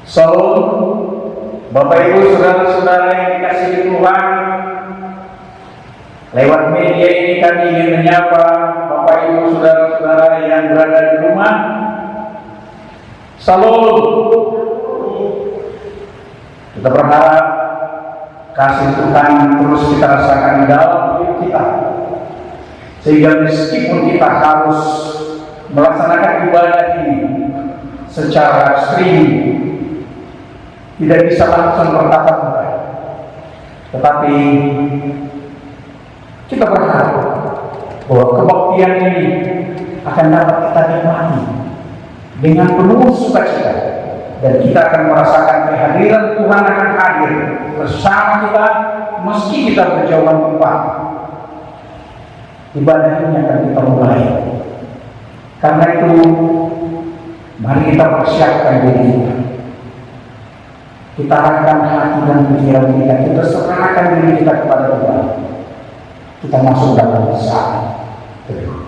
Salam, Bapak Ibu, saudara-saudara yang dikasihi Tuhan. Lewat media ini kami ingin menyapa Bapak Ibu, saudara-saudara yang berada di rumah. Salam. Kita berharap kasih Tuhan terus kita rasakan di dalam hidup kita, sehingga meskipun kita harus melaksanakan ibadah ini secara streaming, tidak bisa langsung bertatap muka, tetapi kita berharap bahwa kebaktian ini akan dapat kita nikmati dengan penuh sukacita, dan kita akan merasakan kehadiran Tuhan akan hadir bersama kita meski kita berjauhan tempat. Ibadah ini akan kita mulai. Karena itu, mari kita persiapkan diri kita. Kita arahkan hati dan pikiran kita serahkan diri kita kepada Tuhan. Kita masuk dalam saat teduh.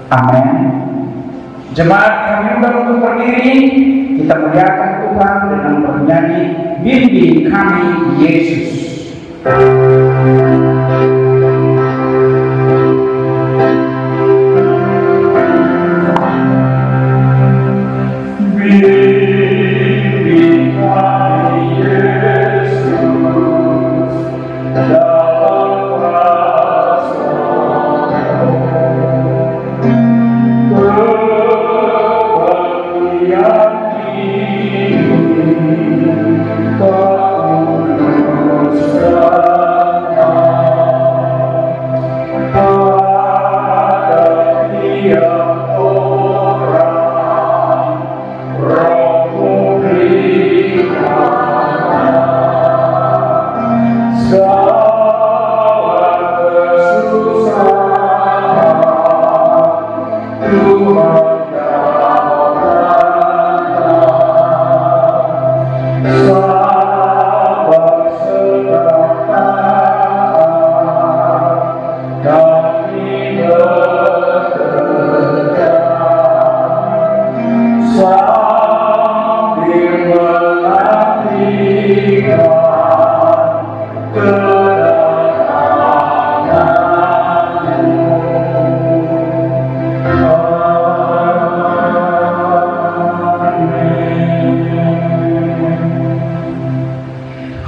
Amin. Jemaat kami undang untuk berdiri, kita muliakan Tuhan dengan bernyanyi Bimbing Kami Yesus.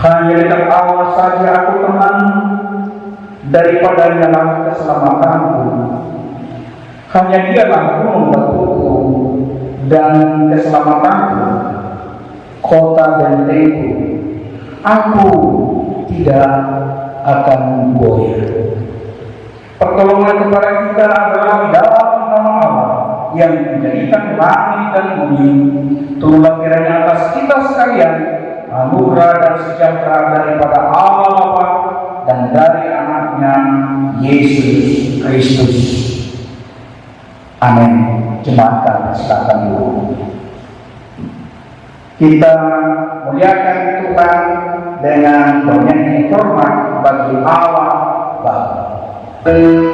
Hanya dekat Allah saja aku tenang, daripada dalam keselamatanku. Hanya Dialah gunung batuku dan keselamatanku, kota bentengku. Aku tidak akan goyah. Pertolongan kepada kita adalah di dalam nama Allah yang menjadikan langit dan bumi. Turunlah kiranya atas kita sekalian anugerah dan sejahtera daripada Allah Bapa dan dari Anaknya Yesus Kristus. Amin. Jemaat silakan dulu. Kita muliakan Tuhan dengan bernyanyi hormat bagi Allah Bapa. Amen.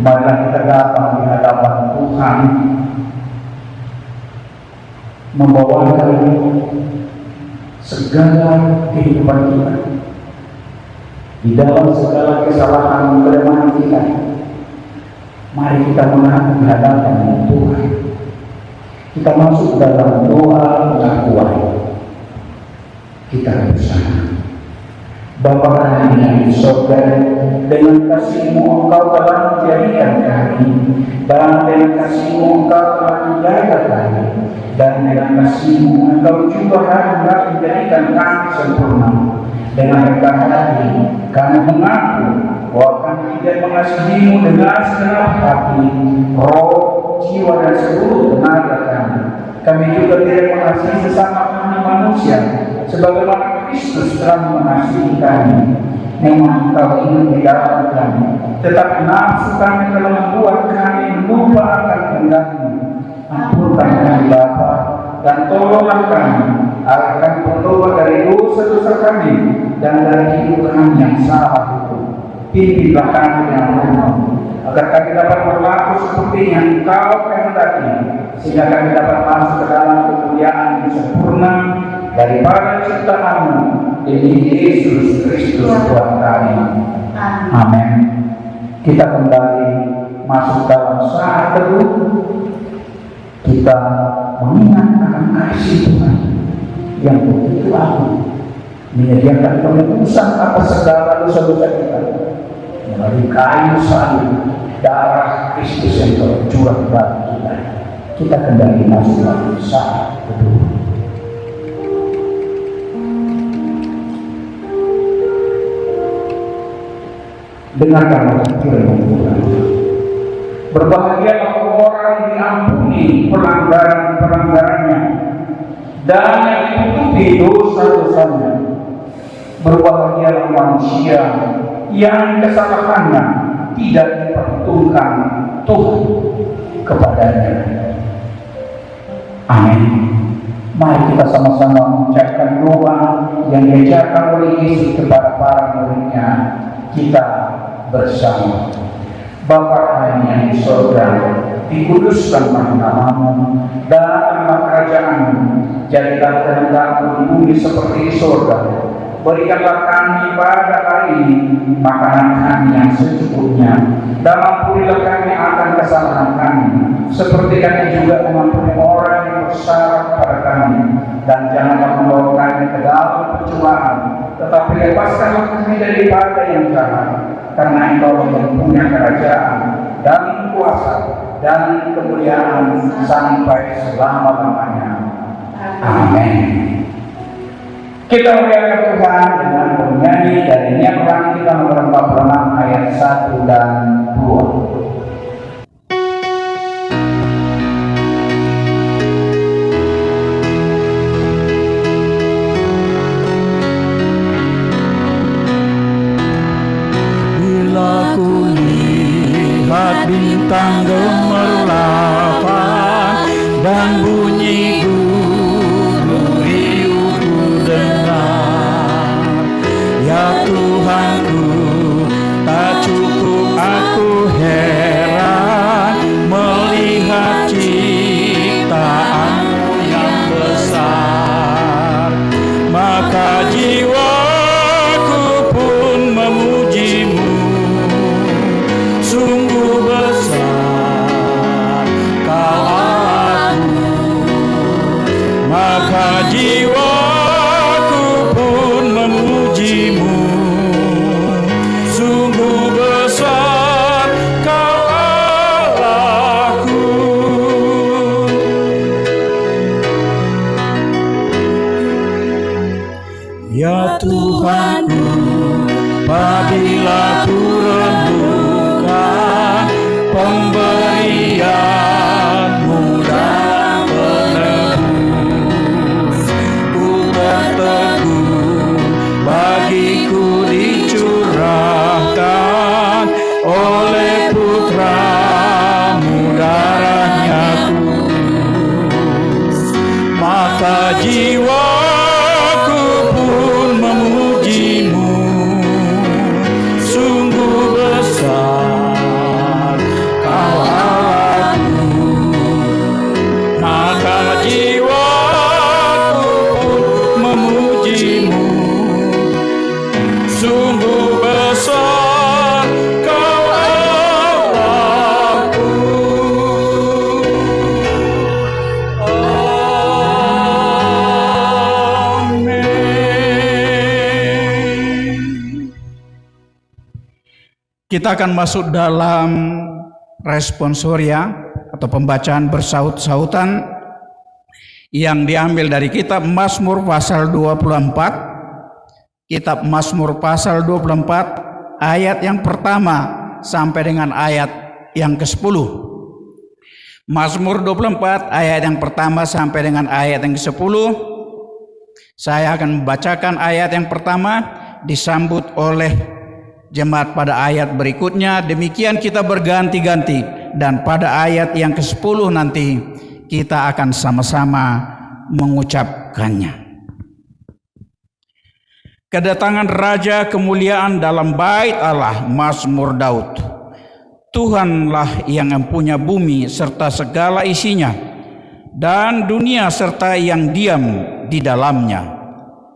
Marilah kita datang di hadapan Tuhan, membawakan segala kehidupan kita, di dalam segala kesalahan kelemahan kita. Mari kita mengaku di hadapan Tuhan. Kita masuk dalam doa pengakuan. Kita bersama. Bapa kami yang di surga, dengan kasih-Mu Engkau telah menjadikan kami, dan dengan kasih-Mu Engkau telah menjaga kami, dan dengan kasih-Mu Engkau juga hendak menjadikan kami sempurna. Dengan rendah hati kami mengaku bahwa kami tidak mengasihi-Mu dengan segenap hati, roh, jiwa, dan seluruh tenaga kami. Kami juga tidak mengasihi sesama kami manusia sebagaimana Kristus telah mengasihi kami. Memang Engkau ingin di dalam kami, tetapi nafsu kami telah membuat kami lupa akan kehendak-Mu. Ampunkan kami Bapa, dan tolonglah kami agar kami bertobat dari dosa-dosa kami dan dari hidup kami yang salah itu. Pimpinlah kami dengan Roh-Mu, agar kami dapat berlaku seperti yang Engkau kehendaki, sehingga kami dapat masuk ke dalam kemuliaan yang sempurna daripada ciptaan-Mu, demi Yesus Kristus Tuhan kami. Amin. Kita kembali masuk dalam saat teduh. Kita mengingat akan kasih Tuhan yang begitu agung, menyediakan penebusan atas segala dosa-dosa kita melalui kayu salib, darah Kristus yang tercurah bagi kita. Kita kembali masuk dalam saat teduh. Dengarkanlah firman Tuhan. Berbahagialah orang yang diampuni pelanggaran-pelanggarannya dan yang ditutupi dosa-dosanya. Berbahagialah manusia yang kesalahannya tidak diperhitungkan Tuhan kepadanya. Amin. Mari kita sama-sama mengucapkan doa yang diajarkan oleh Yesus kepada para murid-Nya. Kita bersama. Bapa kami yang di surga, dikuduskanlah nama-Mu, datanglah kerajaan-Mu, jadilah kehendak-Mu di bumi seperti di surga. Berikanlah kami pada hari ini makanan kami yang secukupnya, dan ampunilah kami akan kesalahan kami, seperti kami juga mengampuni orang yang bersalah pada kami, dan janganlah membawa kami ke dalam pencobaan, tetapi lepaskanlah kami daripada yang jahat. Karena Engkau yang punya kerajaan dan kuasa dan kemuliaan sampai selama-lamanya. Amin. Kita muliakan Tuhan dengan bernyanyi dari Nyanyian kita nomor 46 ayat 1 dan 2. Bintang gemerlapan dan bunyi guru riuhku dengar. Ya Tuhanku, tak cukup aku heran melihat ciptaan-Mu yang besar. maka jiwaku pun memujimu. Sungguh besar Kau Allahku. Ya Tuhanku, apabila ku renungkan pemberian-Mu dan penebus, ku berteguh bagiku dicurahkan oleh Putra-Mu darahnya kudus. Maka jiwaku pun memuji-Mu. Sungguh besar Kau Allahku. Maka jiwaku pun memuji-Mu. Sungguh besar Kau Allahku. Amin. Kita akan masuk dalam responsoria atau pembacaan bersaut-sautan yang diambil dari kitab Mazmur pasal 24. Kitab Mazmur pasal 24 ayat yang pertama sampai dengan ayat yang ke-10. Mazmur 24 ayat yang pertama sampai dengan ayat yang ke-10. Saya akan membacakan ayat yang pertama, disambut oleh jemaat pada ayat berikutnya. Demikian kita berganti-ganti, dan pada ayat yang ke-10 nanti kita akan sama-sama mengucapkannya. Kedatangan Raja kemuliaan dalam bait Allah, Mazmur Daud. Tuhanlah yang mempunyai bumi serta segala isinya, dan dunia serta yang diam di dalamnya.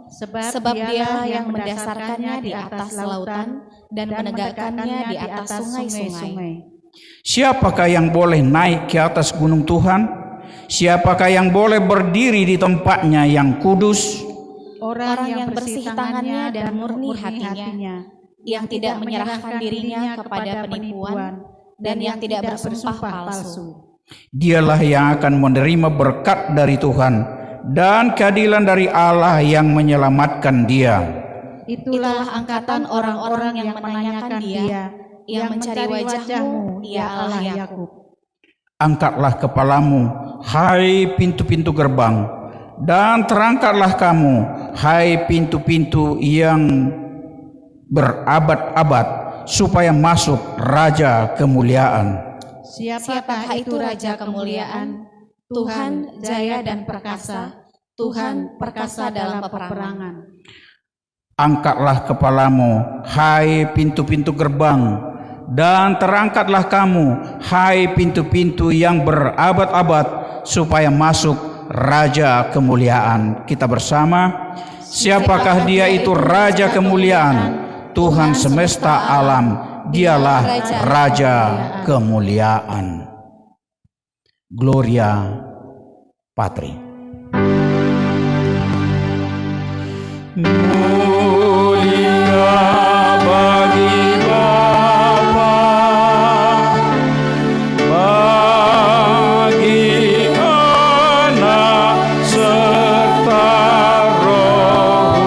Sebab Dialah yang mendasarkannya di atas lautan dan menegakkannya di atas sungai-sungai. Siapakah yang boleh naik ke atas gunung Tuhan? Siapakah yang boleh berdiri di tempatnya yang kudus? Orang yang bersih tangannya dan murni hatinya, yang tidak menyerahkan dirinya kepada penipuan dan yang tidak bersumpah palsu. Dialah yang akan menerima berkat dari Tuhan dan keadilan dari Allah yang menyelamatkan dia. Itulah angkatan orang-orang yang menanyakan Dia, yang mencari wajah-Mu, ya Allah Yakub. Angkatlah kepalamu, hai pintu-pintu gerbang, dan terangkatlah kamu, hai pintu-pintu yang berabad-abad, supaya masuk Raja kemuliaan. Siapakah itu Raja kemuliaan? Tuhan jaya dan perkasa, Tuhan perkasa dalam peperangan. Angkatlah kepalamu, hai pintu-pintu gerbang, dan terangkatlah kamu, hai pintu-pintu yang berabad-abad, supaya masuk Raja kemuliaan. Kita bersama, siapakah Dia itu Raja kemuliaan? Tuhan semesta alam, Dialah Raja kemuliaan. Gloria Patri. Mulia bagi Bapa, bagi Anak serta Roh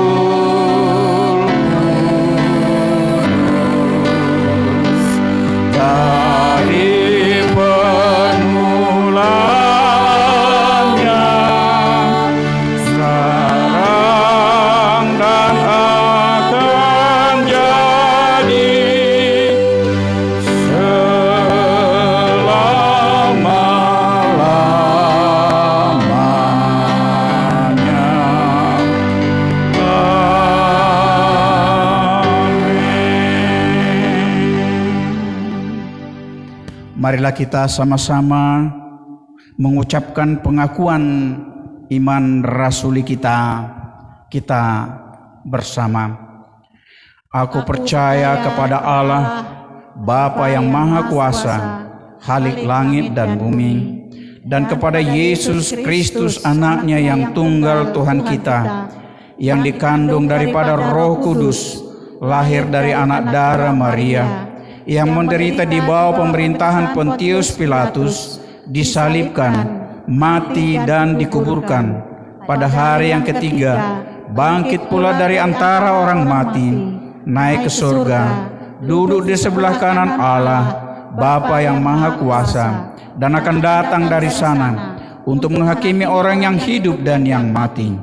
Kudus, dari permulaan sekarang dan akan jadi selama-lamanya. Amin. Marilah kita sama-sama mengucapkan pengakuan iman rasuli kita bersama. Aku percaya kepada Allah, Bapa yang Maha Kuasa, Khalik langit dan bumi, dan kepada Yesus Kristus anaknya yang tunggal Tuhan kita, yang dikandung daripada Roh Kudus, lahir dari anak darah Maria, yang menderita di bawah pemerintahan Pontius Pilatus, disalibkan, mati dan dikuburkan. Pada hari yang ketiga, bangkit pula dari antara orang mati, naik ke surga, duduk di sebelah kanan Allah, Bapa yang Maha Kuasa, dan akan datang dari sana untuk menghakimi orang yang hidup dan yang mati.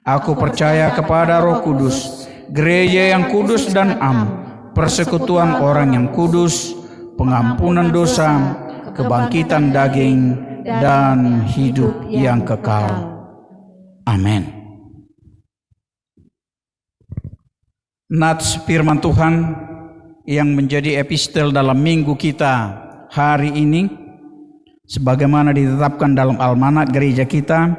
Aku percaya kepada Roh Kudus, gereja yang kudus dan am, persekutuan orang yang kudus, pengampunan dosa, kebangkitan daging, dan hidup yang kekal. Amin. Nats firman Tuhan yang menjadi epistel dalam minggu kita hari ini, sebagaimana ditetapkan dalam almanak gereja kita,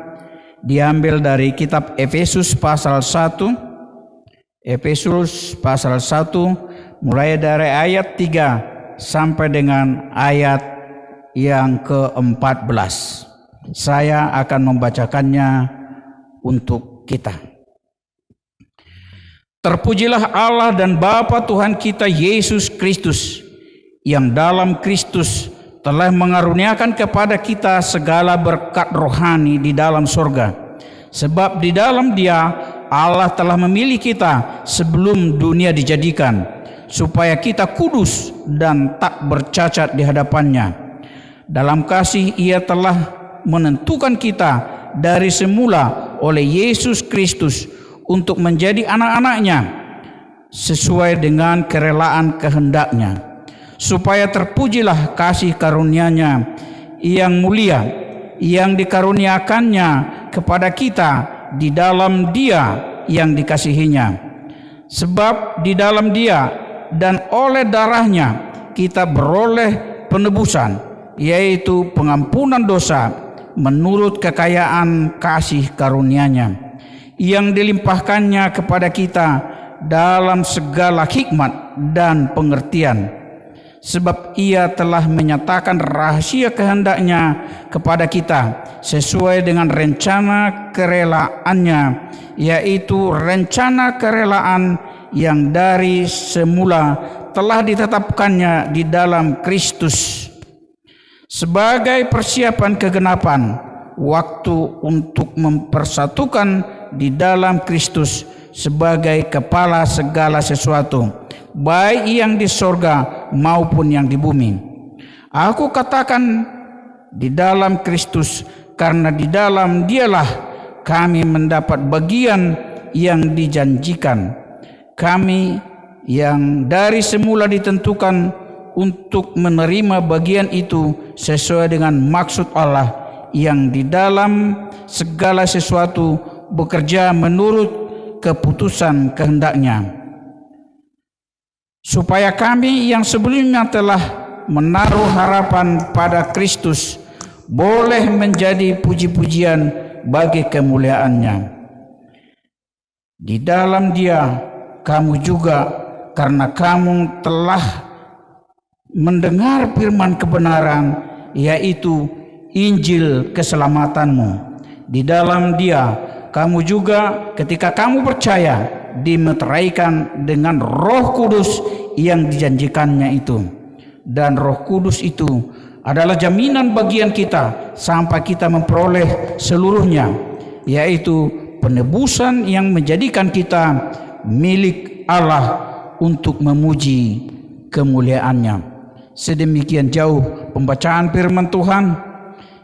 diambil dari kitab Efesus pasal 1. Efesus pasal 1 mulai dari ayat 3 sampai dengan ayat yang ke-14. Saya akan membacakannya untuk kita. Terpujilah Allah dan Bapa Tuhan kita Yesus Kristus, yang dalam Kristus telah mengaruniakan kepada kita segala berkat rohani di dalam surga. Sebab di dalam Dia Allah telah memilih kita sebelum dunia dijadikan, supaya kita kudus dan tak bercacat di hadapannya. Dalam kasih Ia telah menentukan kita dari semula oleh Yesus Kristus untuk menjadi anak-anaknya sesuai dengan kerelaan kehendak-Nya, supaya terpujilah kasih karunia-Nya yang mulia yang dikaruniakannya kepada kita di dalam Dia yang dikasihinya. Sebab di dalam Dia dan oleh darah-Nya kita beroleh penebusan, yaitu pengampunan dosa menurut kekayaan kasih karunia-Nya yang dilimpahkannya kepada kita dalam segala hikmat dan pengertian. Sebab Ia telah menyatakan rahasia kehendak-Nya kepada kita sesuai dengan rencana kerelaannya, yaitu rencana kerelaan yang dari semula telah ditetapkannya di dalam Kristus sebagai persiapan kegenapan waktu untuk mempersatukan di dalam Kristus sebagai kepala segala sesuatu, baik yang di sorga maupun yang di bumi. Aku katakan di dalam Kristus, karena di dalam Dialah kami mendapat bagian yang dijanjikan. Kami yang dari semula ditentukan untuk menerima bagian itu sesuai dengan maksud Allah yang di dalam segala sesuatu bekerja menurut keputusan kehendak-Nya, supaya kami yang sebelumnya telah menaruh harapan pada Kristus boleh menjadi puji-pujian bagi kemuliaan-Nya. Di dalam Dia kamu juga, karena kamu telah mendengar firman kebenaran, yaitu Injil keselamatanmu. Di dalam Dia kamu juga ketika kamu percaya dimeteraikan dengan Roh Kudus yang dijanjikannya itu. Dan Roh Kudus itu adalah jaminan bagian kita sampai kita memperoleh seluruhnya, yaitu penebusan yang menjadikan kita milik Allah untuk memuji kemuliaan-Nya. Sedemikian jauh pembacaan firman Tuhan.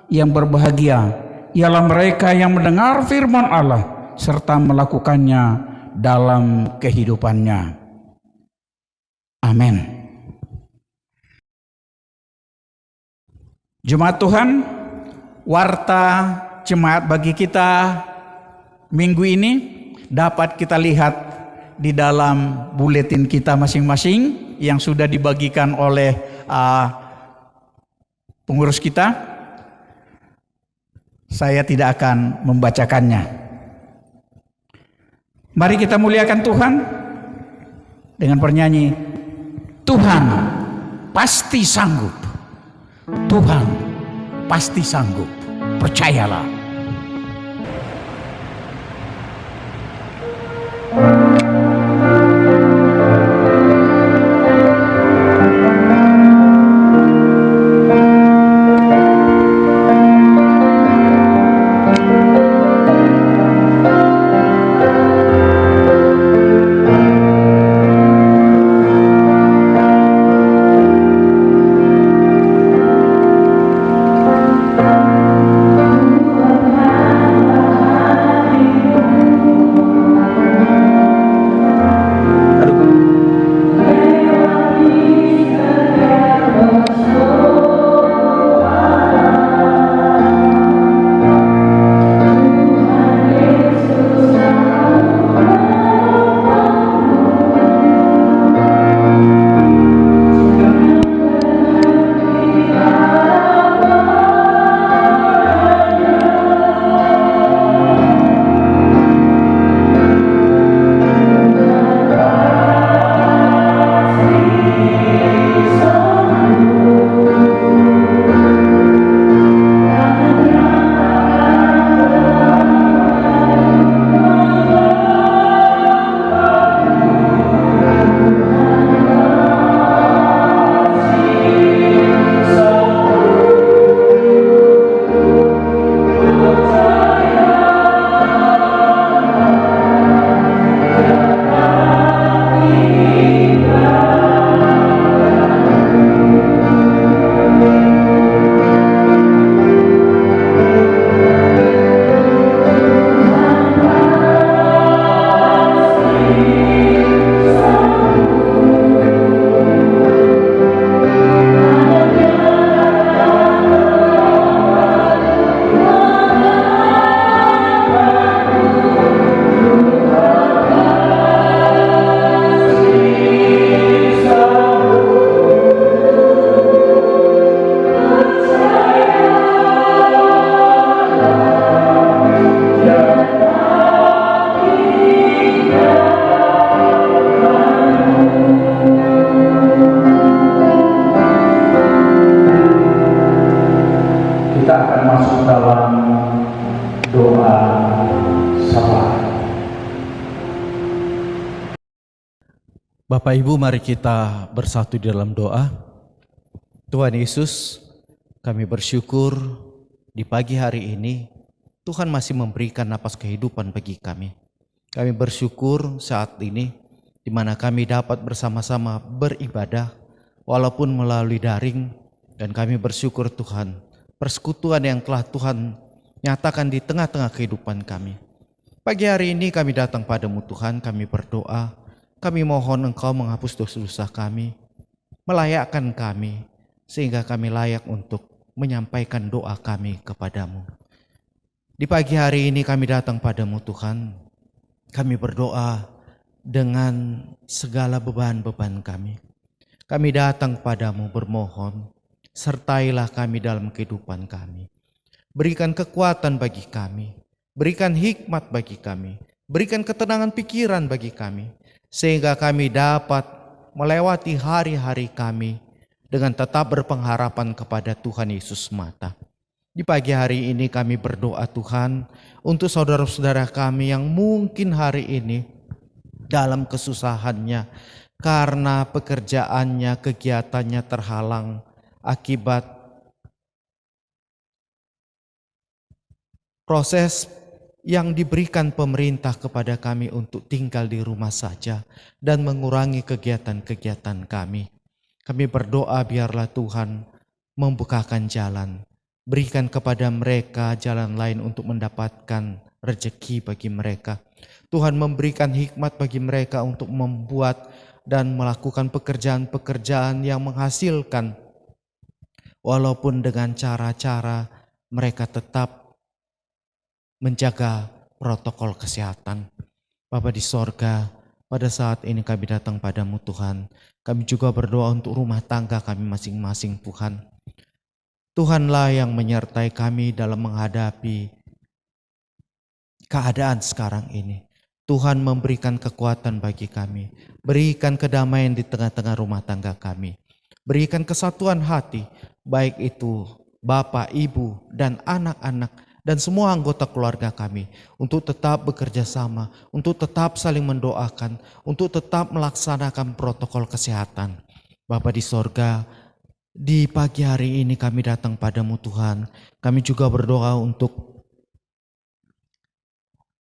Yang berbahagia ialah mereka yang mendengar firman Allah serta melakukannya dalam kehidupannya. Amin. Jemaat Tuhan, warta jemaat bagi kita minggu ini dapat kita lihat di dalam buletin kita masing-masing yang sudah dibagikan oleh pengurus kita. Saya tidak akan membacakannya. Mari kita muliakan Tuhan dengan bernyanyi, Tuhan pasti sanggup, Tuhan pasti sanggup. Percayalah. Kita akan masuk dalam doa syafaat. Bapak Ibu, mari kita bersatu di dalam doa. Tuhan Yesus, kami bersyukur di pagi hari ini Tuhan masih memberikan napas kehidupan bagi kami. Kami bersyukur saat ini di mana kami dapat bersama-sama beribadah walaupun melalui daring, dan kami bersyukur Tuhan persekutuan yang telah Tuhan nyatakan di tengah-tengah kehidupan kami. Pagi hari ini kami datang padamu Tuhan, kami berdoa, kami mohon Engkau menghapus dosa-dosa kami, melayakkan kami, sehingga kami layak untuk menyampaikan doa kami kepadamu. Di pagi hari ini kami datang padamu Tuhan, kami berdoa dengan segala beban-beban kami. Kami datang padamu bermohon, sertailah kami dalam kehidupan kami. Berikan kekuatan bagi kami, berikan hikmat bagi kami, berikan ketenangan pikiran bagi kami, sehingga kami dapat melewati hari-hari kami dengan tetap berpengharapan kepada Tuhan Yesus semata. Di pagi hari ini kami berdoa Tuhan untuk saudara-saudara kami yang mungkin hari ini dalam kesusahannya karena pekerjaannya, kegiatannya terhalang akibat proses yang diberikan pemerintah kepada kami untuk tinggal di rumah saja dan mengurangi kegiatan-kegiatan kami. Kami berdoa biarlah Tuhan membukakan jalan, berikan kepada mereka jalan lain untuk mendapatkan rezeki bagi mereka. Tuhan memberikan hikmat bagi mereka untuk membuat dan melakukan pekerjaan-pekerjaan yang menghasilkan, walaupun dengan cara-cara mereka tetap menjaga protokol kesehatan. Bapa di sorga, pada saat ini kami datang padamu Tuhan. Kami juga berdoa untuk rumah tangga kami masing-masing Tuhan. Tuhanlah yang menyertai kami dalam menghadapi keadaan sekarang ini. Tuhan memberikan kekuatan bagi kami. Berikan kedamaian di tengah-tengah rumah tangga kami. Berikan kesatuan hati, baik itu Bapak, Ibu, dan anak-anak, dan semua anggota keluarga kami untuk tetap bekerja sama, untuk tetap saling mendoakan, untuk tetap melaksanakan protokol kesehatan. Bapa di sorga, di pagi hari ini kami datang padamu Tuhan. Kami juga berdoa untuk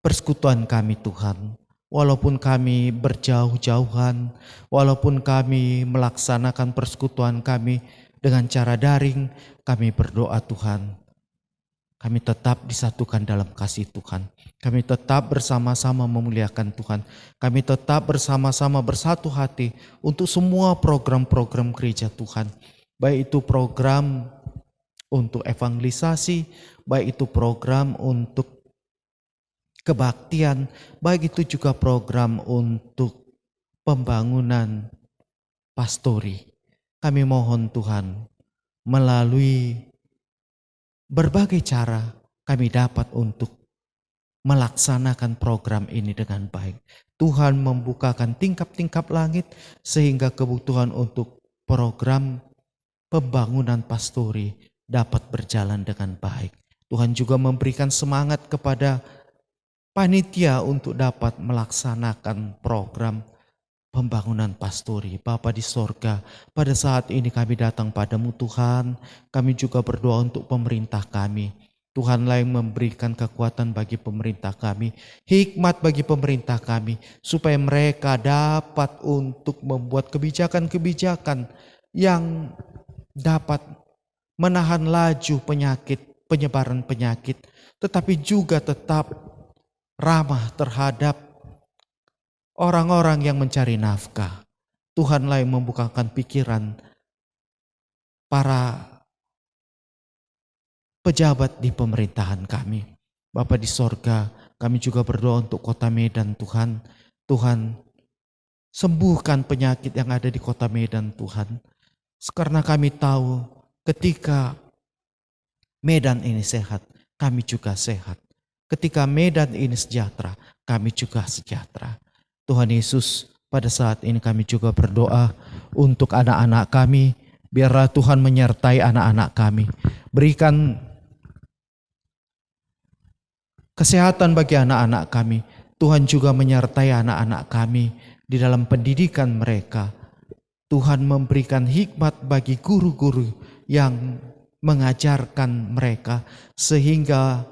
persekutuan kami Tuhan. Walaupun kami berjauh-jauhan, walaupun kami melaksanakan persekutuan kami dengan cara daring, kami berdoa Tuhan. Kami tetap disatukan dalam kasih Tuhan. Kami tetap bersama-sama memuliakan Tuhan. Kami tetap bersama-sama bersatu hati untuk semua program-program gereja Tuhan. Baik itu program untuk evangelisasi, baik itu program untuk kebaktian, baik itu juga program untuk pembangunan pastori. Kami mohon Tuhan, melalui berbagai cara kami dapat untuk melaksanakan program ini dengan baik. Tuhan membukakan tingkap-tingkap langit sehingga kebutuhan untuk program pembangunan pastori dapat berjalan dengan baik. Tuhan juga memberikan semangat kepada panitia untuk dapat melaksanakan program pembangunan pastori. Bapa di sorga, pada saat ini kami datang padamu Tuhan. Kami juga berdoa untuk pemerintah kami. Tuhanlah yang memberikan kekuatan bagi pemerintah kami, hikmat bagi pemerintah kami, supaya mereka dapat untuk membuat kebijakan-kebijakan yang dapat menahan laju penyebaran penyakit, tetapi juga tetap ramah terhadap orang-orang yang mencari nafkah. Tuhanlah yang membukakan pikiran para pejabat di pemerintahan kami. Bapa di sorga, kami juga berdoa untuk kota Medan Tuhan. Tuhan, sembuhkan penyakit yang ada di kota Medan Tuhan. Karena kami tahu ketika Medan ini sehat, kami juga sehat. Ketika Medan ini sejahtera, kami juga sejahtera. Tuhan Yesus, pada saat ini kami juga berdoa untuk anak-anak kami. Biarlah Tuhan menyertai anak-anak kami. Berikan kesehatan bagi anak-anak kami. Tuhan juga menyertai anak-anak kami di dalam pendidikan mereka. Tuhan memberikan hikmat bagi guru-guru yang mengajarkan mereka sehingga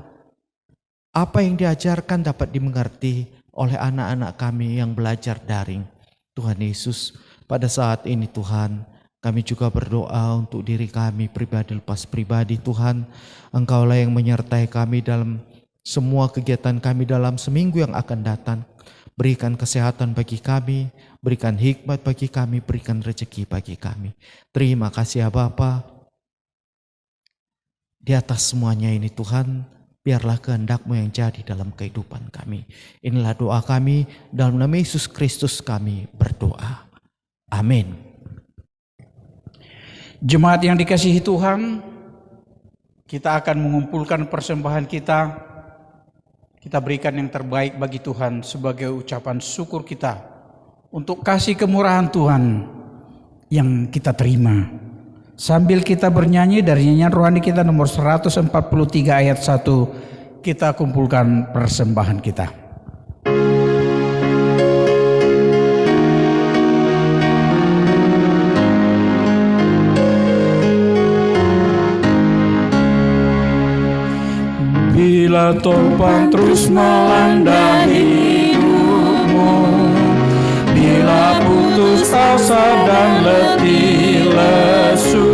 apa yang diajarkan dapat dimengerti oleh anak-anak kami yang belajar daring. Tuhan Yesus, pada saat ini Tuhan, kami juga berdoa untuk diri kami pribadi lepas pribadi Tuhan. Engkaulah yang menyertai kami dalam semua kegiatan kami dalam seminggu yang akan datang. Berikan kesehatan bagi kami, berikan hikmat bagi kami, berikan rezeki bagi kami. Terima kasih ya Bapa. Di atas semuanya ini Tuhan, biarlah kehendak-Mu yang jadi dalam kehidupan kami. Inilah doa kami, dalam nama Yesus Kristus kami berdoa. Amin. Jemaat yang dikasihi Tuhan, kita akan mengumpulkan persembahan kita. Kita berikan yang terbaik bagi Tuhan sebagai ucapan syukur kita untuk kasih kemurahan Tuhan yang kita terima. Sambil kita bernyanyi dari nyanyian rohani kita nomor 143 ayat 1, kita kumpulkan persembahan kita. Bila topan terus melanda hidupmu, bila putus asa dan letih lesu,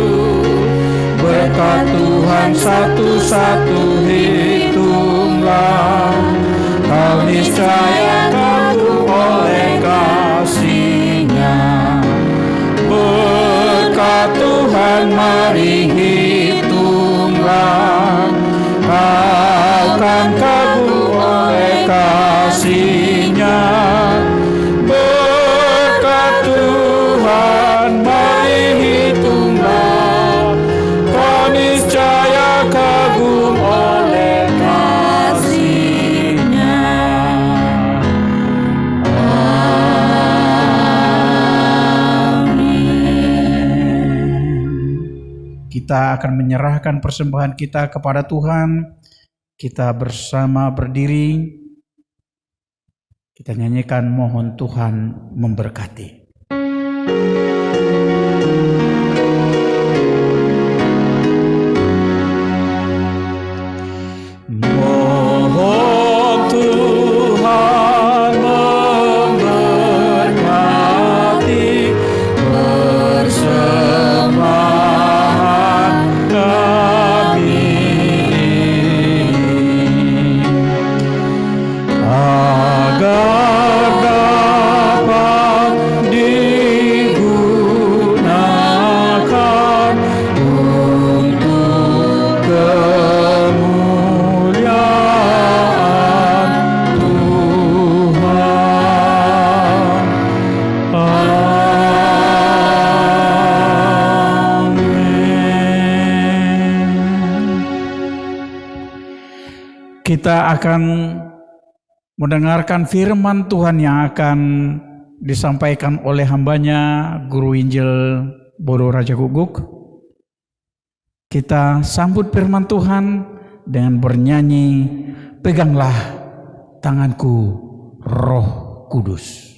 berkat Tuhan satu-satu hitunglah, kau niscaya kagum oleh kasih-Nya. Berkat Tuhan mari hitunglah, kau kan kagum oleh kasih-Nya. Berkat Tuhan mari hitunglah, kau niscaya kagum oleh kasih-Nya. kita akan menyerahkan persembahan kita kepada Tuhan. Kita bersama berdiri, kita nyanyikan mohon Tuhan memberkati. Mohon Tuhan memberkati persembahan kami ini, agar dapat digunakan untuk kemuliaan Tuhan. Amin. Kita akan mendengarkan firman Tuhan yang akan disampaikan oleh hambanya Guru Injil Bodo Raja Guguk. Kita sambut firman Tuhan dengan bernyanyi, peganglah tanganku Roh Kudus.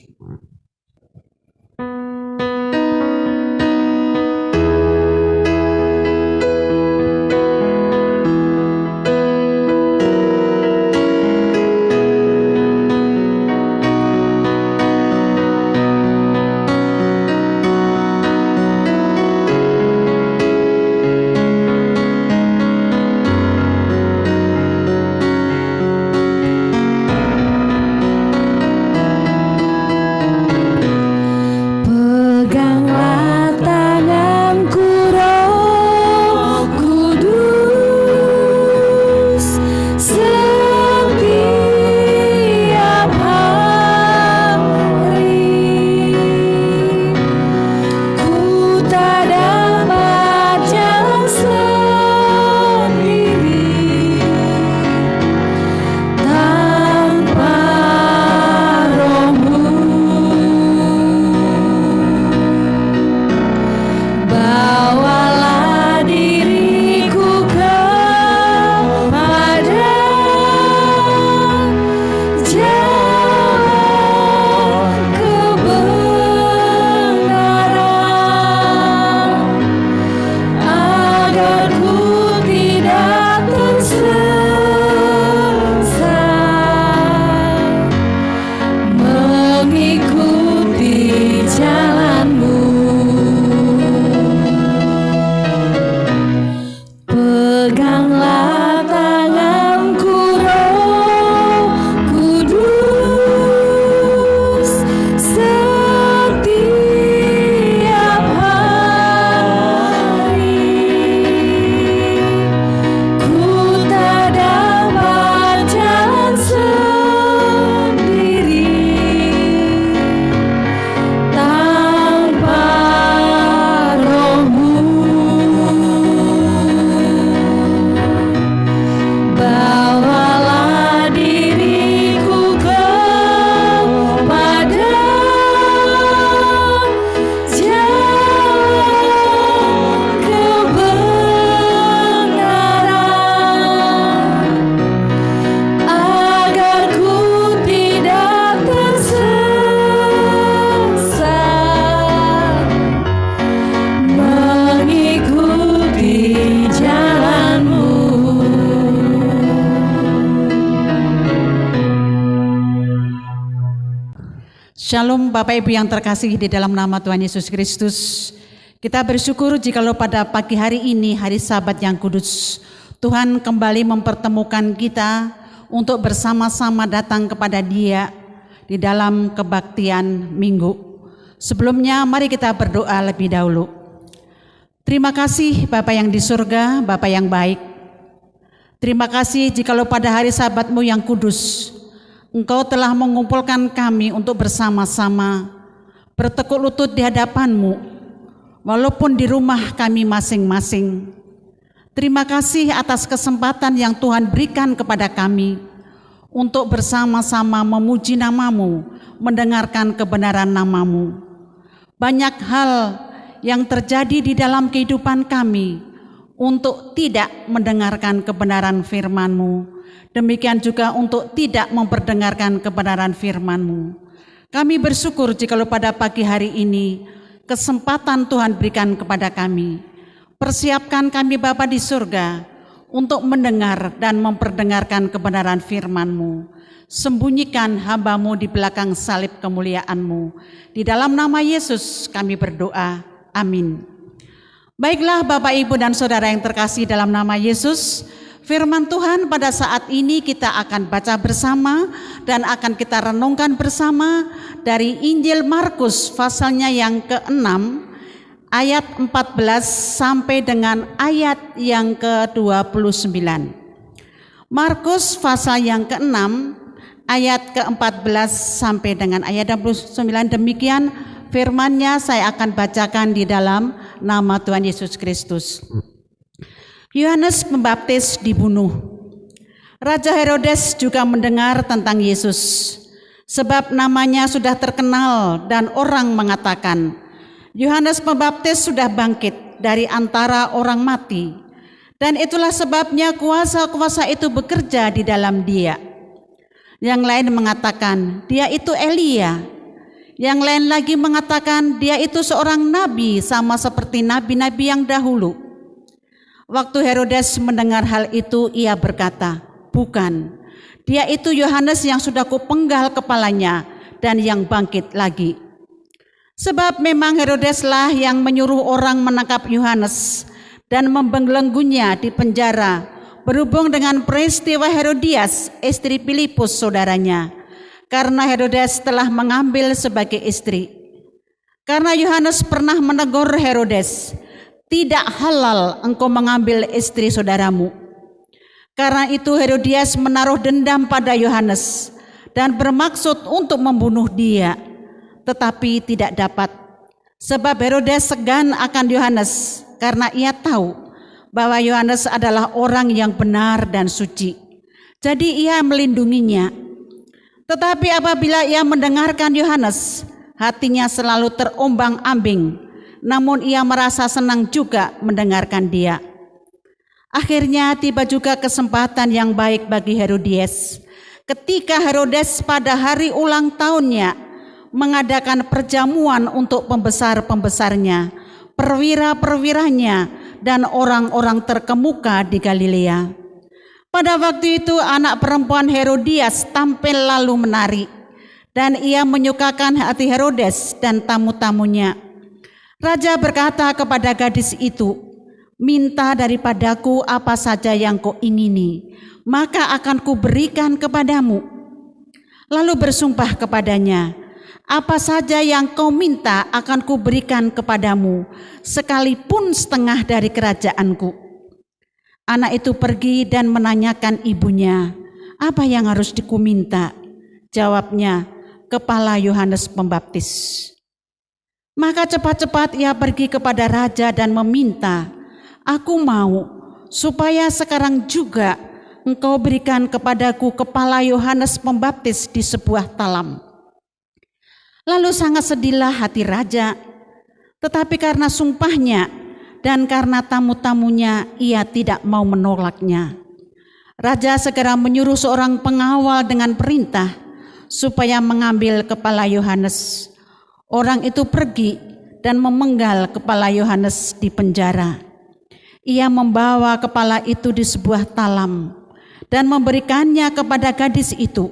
Shalom Bapak Ibu yang terkasih di dalam nama Tuhan Yesus Kristus. Kita bersyukur jikalau pada pagi hari ini, hari Sabat yang kudus, Tuhan kembali mempertemukan kita untuk bersama-sama datang kepada Dia di dalam kebaktian minggu. Sebelumnya mari kita berdoa lebih dahulu. Terima kasih Bapa yang di surga, Bapa yang baik. Terima kasih jikalau pada hari Sabat-Mu yang kudus, Engkau telah mengumpulkan kami untuk bersama-sama bertekuk lutut di hadapan-Mu, walaupun di rumah kami masing-masing. Terima kasih atas kesempatan yang Tuhan berikan kepada kami untuk bersama-sama memuji nama-Mu, mendengarkan kebenaran nama-Mu. Banyak hal yang terjadi di dalam kehidupan kami untuk tidak mendengarkan kebenaran firman-Mu. Demikian juga untuk tidak memperdengarkan kebenaran firman-Mu. Kami bersyukur jikalau pada pagi hari ini kesempatan Tuhan berikan kepada kami. Persiapkan kami Bapa di surga untuk mendengar dan memperdengarkan kebenaran firman-Mu. Sembunyikan hamba-Mu di belakang salib kemuliaan-Mu. Di dalam nama Yesus kami berdoa. Amin. Baiklah Bapak, Ibu, dan Saudara yang terkasih dalam nama Yesus, firman Tuhan pada saat ini kita akan baca bersama dan akan kita renungkan bersama dari Injil Markus pasalnya yang ke-6 ayat 14 sampai dengan ayat yang ke-29. Markus pasal yang ke-6 ayat ke-14 sampai dengan ayat 29, demikian firman-Nya saya akan bacakan di dalam nama Tuhan Yesus Kristus. Yohanes Pembaptis dibunuh. Raja Herodes juga mendengar tentang Yesus, sebab namanya sudah terkenal dan orang mengatakan, Yohanes Pembaptis sudah bangkit dari antara orang mati, dan itulah sebabnya kuasa-kuasa itu bekerja di dalam dia. Yang lain mengatakan, dia itu Elia. Yang lain lagi mengatakan dia itu seorang nabi sama seperti nabi-nabi yang dahulu. Waktu Herodes mendengar hal itu, ia berkata, bukan, dia itu Yohanes yang sudah kupenggal kepalanya dan yang bangkit lagi. Sebab memang Herodeslah yang menyuruh orang menangkap Yohanes dan membelenggunya di penjara berhubung dengan peristiwa Herodias, istri Filipus saudaranya. Karena Herodes telah mengambil sebagai istri. Karena Yohanes pernah menegur Herodes, tidak halal engkau mengambil istri saudaramu. Karena itu Herodias menaruh dendam pada Yohanes dan bermaksud untuk membunuh dia, tetapi tidak dapat. Sebab Herodes segan akan Yohanes karena ia tahu bahwa Yohanes adalah orang yang benar dan suci. Jadi ia melindunginya. Tetapi apabila ia mendengarkan Yohanes, hatinya selalu terombang-ambing, namun ia merasa senang juga mendengarkan dia. Akhirnya tiba juga kesempatan yang baik bagi Herodias, ketika Herodes pada hari ulang tahunnya mengadakan perjamuan untuk pembesar-pembesarnya, perwira-perwiranya, dan orang-orang terkemuka di Galilea. Pada waktu itu anak perempuan Herodias tampil lalu menari, dan ia menyukakan hati Herodes dan tamu-tamunya. Raja berkata kepada gadis itu, minta daripadaku apa saja yang kau ingini, maka akan kuberikan kepadamu. Lalu bersumpah kepadanya, apa saja yang kau minta akan kuberikan kepadamu, sekalipun setengah dari kerajaanku. Anak itu pergi dan menanyakan ibunya, apa yang harus dikuminta? Jawabnya, kepala Yohanes Pembaptis. Maka cepat-cepat ia pergi kepada raja dan meminta, aku mau supaya sekarang juga engkau berikan kepadaku kepala Yohanes Pembaptis di sebuah talam. Lalu sangat sedihlah hati raja, tetapi karena sumpahnya dan karena tamu-tamunya ia tidak mau menolaknya. Raja segera menyuruh seorang pengawal dengan perintah supaya mengambil kepala Yohanes. Orang itu pergi dan memenggal kepala Yohanes di penjara. Ia membawa kepala itu di sebuah talam dan memberikannya kepada gadis itu,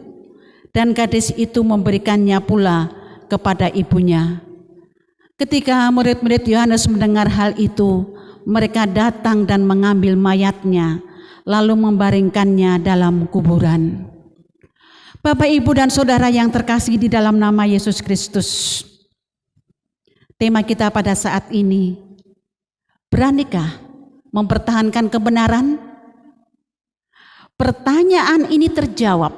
dan gadis itu memberikannya pula kepada ibunya. Ketika murid-murid Yohanes mendengar hal itu, mereka datang dan mengambil mayatnya, lalu membaringkannya dalam kuburan. Bapak, Ibu, dan Saudara yang terkasih di dalam nama Yesus Kristus, tema kita pada saat ini, beranikah mempertahankan kebenaran? Pertanyaan ini terjawab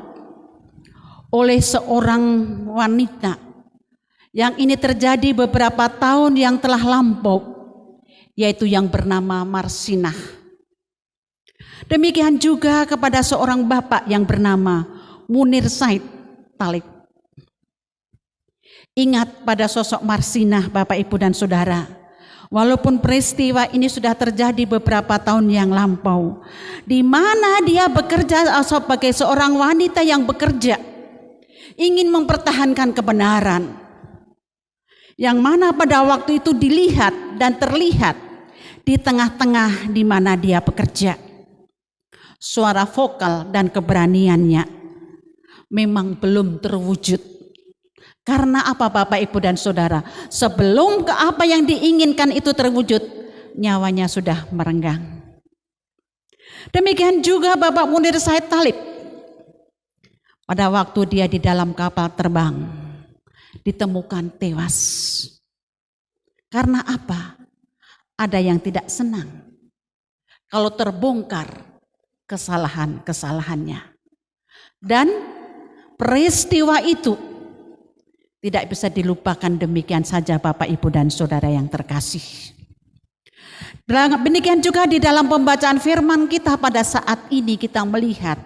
oleh seorang wanita yang ini terjadi beberapa tahun yang telah lampau, yaitu yang bernama Marsinah. Demikian juga kepada seorang bapak yang bernama Munir Said Talib. Ingat pada sosok Marsinah, Bapak, Ibu, dan Saudara. Walaupun peristiwa ini sudah terjadi beberapa tahun yang lampau, di mana dia bekerja sebagai seorang wanita yang bekerja, ingin mempertahankan kebenaran, yang mana pada waktu itu dilihat dan terlihat di tengah-tengah di mana dia bekerja, suara vokal dan keberaniannya memang belum terwujud. Karena apa Bapak Ibu dan Saudara? Sebelum apa yang diinginkan itu terwujud, nyawanya sudah merenggang. Demikian juga Bapak Munir Said Talib. Pada waktu dia di dalam kapal terbang, ditemukan tewas. Karena apa? Ada yang tidak senang kalau terbongkar kesalahan-kesalahannya. Dan peristiwa itu tidak bisa dilupakan demikian saja Bapak Ibu dan Saudara yang terkasih. Demikian juga di dalam pembacaan firman kita pada saat ini kita melihat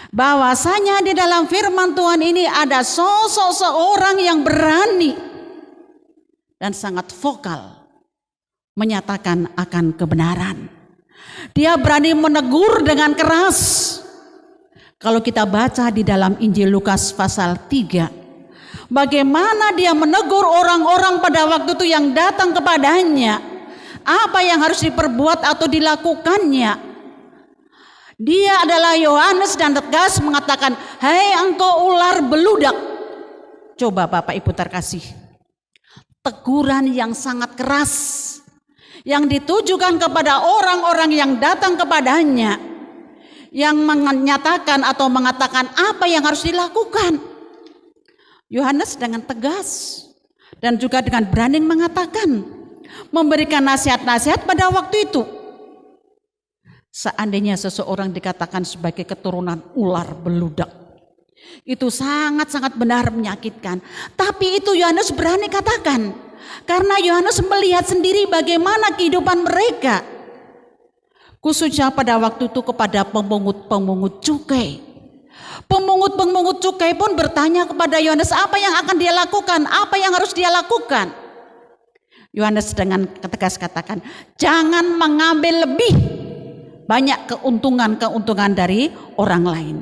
bahwasanya di dalam firman Tuhan ini ada sosok seorang yang berani dan sangat vokal menyatakan akan kebenaran. Dia berani menegur dengan keras. Kalau kita baca di dalam Injil Lukas pasal 3, bagaimana dia menegur orang-orang pada waktu itu yang datang kepadanya, apa yang harus diperbuat atau dilakukannya. Dia adalah Yohanes dan tegas mengatakan, "Hei engkau ular beludak." Coba Bapak Ibu terkasih, teguran yang sangat keras yang ditujukan kepada orang-orang yang datang kepadanya, yang menyatakan atau mengatakan apa yang harus dilakukan. Yohanes dengan tegas dan juga dengan berani mengatakan, memberikan nasihat-nasihat pada waktu itu. Seandainya seseorang dikatakan sebagai keturunan ular beludak, itu sangat-sangat benar menyakitkan. Tapi itu Yohanes berani katakan, karena Yohanes melihat sendiri bagaimana kehidupan mereka, khususnya pada waktu itu kepada pemungut-pemungut cukai. Pemungut-pemungut cukai pun bertanya kepada Yohanes apa yang akan dia lakukan, apa yang harus dia lakukan. Yohanes dengan tegas katakan, jangan mengambil lebih banyak keuntungan dari orang lain.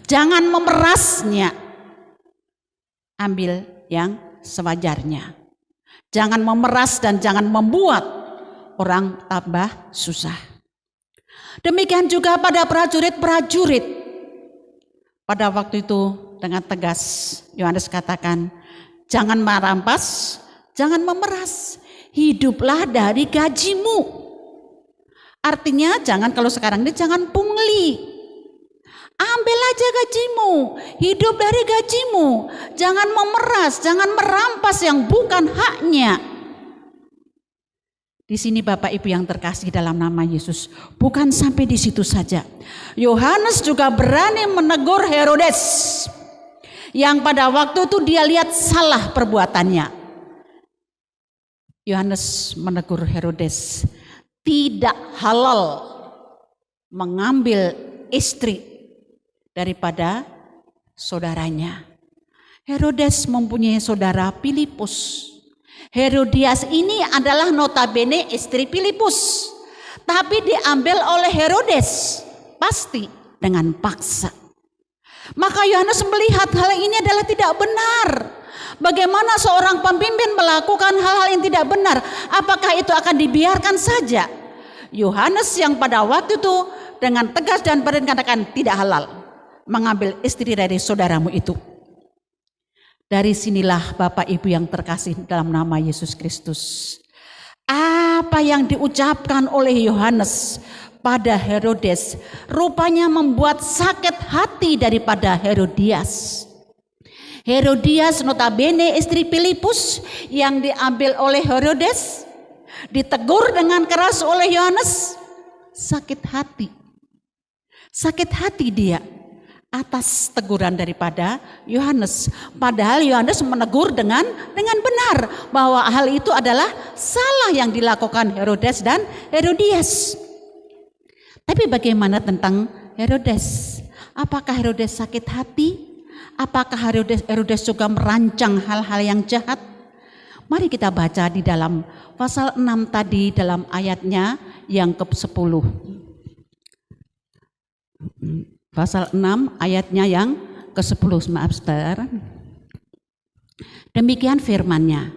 Jangan memerasnya, ambil yang sewajarnya. Jangan memeras dan jangan membuat orang tambah susah. Demikian juga pada prajurit-prajurit. Pada waktu itu dengan tegas Yohanes katakan, jangan merampas, jangan memeras, hiduplah dari gajimu. Artinya jangan, kalau sekarang ini jangan pungli, ambil aja gajimu, hidup dari gajimu, jangan memeras, jangan merampas yang bukan haknya. Di sini Bapak Ibu yang terkasih dalam nama Yesus, bukan sampai di situ saja. Yohanes juga berani menegur Herodes yang pada waktu itu dia lihat salah perbuatannya. Yohanes menegur Herodes, tidak halal mengambil istri daripada saudaranya. Herodes mempunyai saudara Filipus. Herodias ini adalah notabene istri Filipus, tapi diambil oleh Herodes, pasti dengan paksa. Maka Yohanes melihat hal ini adalah tidak benar. Bagaimana seorang pemimpin melakukan hal-hal yang tidak benar? Apakah itu akan dibiarkan saja? Yohanes yang pada waktu itu dengan tegas dan berani katakan tidak halal mengambil istri dari saudaramu itu. Dari sinilah Bapak Ibu yang terkasih dalam nama Yesus Kristus, apa yang diucapkan oleh Yohanes pada Herodes rupanya membuat sakit hati daripada Herodias. Herodias notabene istri Filipus yang diambil oleh Herodes, ditegur dengan keras oleh Yohanes, sakit hati dia atas teguran daripada Yohanes. Padahal Yohanes menegur dengan benar bahwa hal itu adalah salah yang dilakukan Herodes dan Herodias. Tapi bagaimana tentang Herodes? Apakah Herodes sakit hati? Apakah Herodes juga merancang hal-hal yang jahat? Mari kita baca di dalam pasal 6 tadi dalam ayatnya yang ke-10. Pasal 6 ayatnya yang ke-10, maaf saudara. Demikian firman-Nya.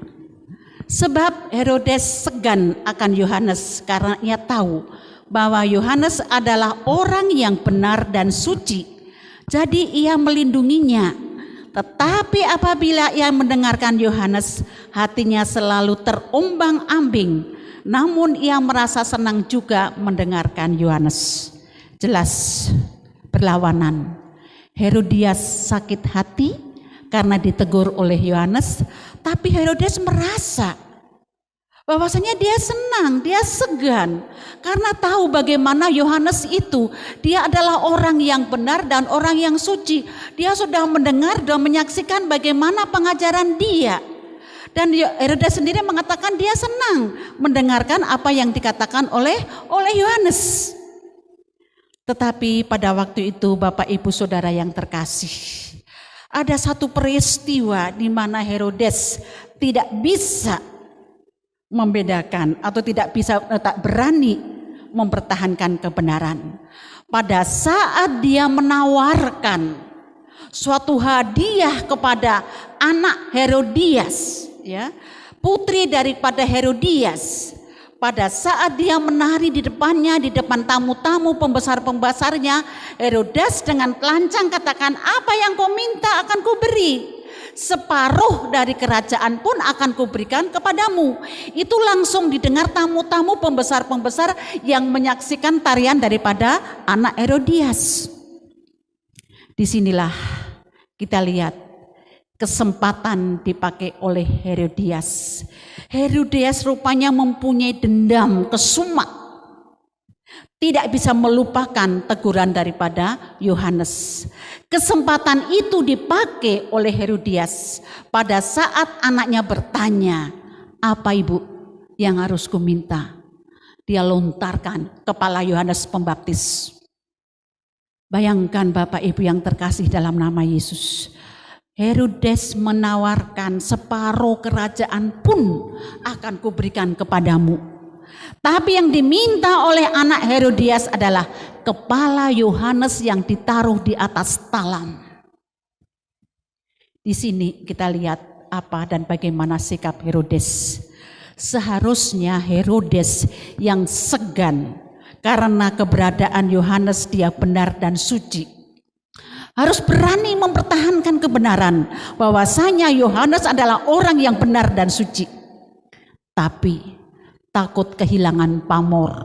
Sebab Herodes segan akan Yohanes karena ia tahu bahwa Yohanes adalah orang yang benar dan suci. Jadi ia melindunginya. Tetapi apabila ia mendengarkan Yohanes, hatinya selalu terombang-ambing. Namun ia merasa senang juga mendengarkan Yohanes. Jelas berlawanan. Herodias sakit hati karena ditegur oleh Yohanes, tapi Herodes merasa bahwasanya dia senang, dia segan karena tahu bagaimana Yohanes itu, dia adalah orang yang benar dan orang yang suci. Dia sudah mendengar dan menyaksikan bagaimana pengajaran dia. Dan Herodes sendiri mengatakan dia senang mendengarkan apa yang dikatakan oleh Yohanes. Tetapi pada waktu itu Bapak Ibu Saudara yang terkasih, ada satu peristiwa di mana Herodes tidak bisa membedakan atau tak berani mempertahankan kebenaran. Pada saat dia menawarkan suatu hadiah kepada anak Herodias, ya, putri daripada Herodias. Pada saat dia menari di depannya, di depan tamu-tamu pembesar-pembesarnya, Herodes dengan telanjang katakan, apa yang kau minta akan kuberi. Separuh dari kerajaan pun akan kuberikan kepadamu. Itu langsung didengar tamu-tamu pembesar-pembesar yang menyaksikan tarian daripada anak Herodias. Disinilah kita lihat kesempatan dipakai oleh Herodias. Herodias rupanya mempunyai dendam kesumat. Tidak bisa melupakan teguran daripada Yohanes. Kesempatan itu dipakai oleh Herodias pada saat anaknya bertanya, apa ibu yang harus kuminta? Dia lontarkan kepala Yohanes Pembaptis. Bayangkan Bapak Ibu yang terkasih dalam nama Yesus. Herodes menawarkan separuh kerajaan pun akan kuberikan kepadamu. Tapi yang diminta oleh anak Herodias adalah kepala Yohanes yang ditaruh di atas talam. Di sini kita lihat apa dan bagaimana sikap Herodes. Seharusnya Herodes yang segan karena keberadaan Yohanes dia benar dan suci. Harus berani mempertahankan kebenaran bahwasanya Yohanes adalah orang yang benar dan suci. Tapi takut kehilangan pamor.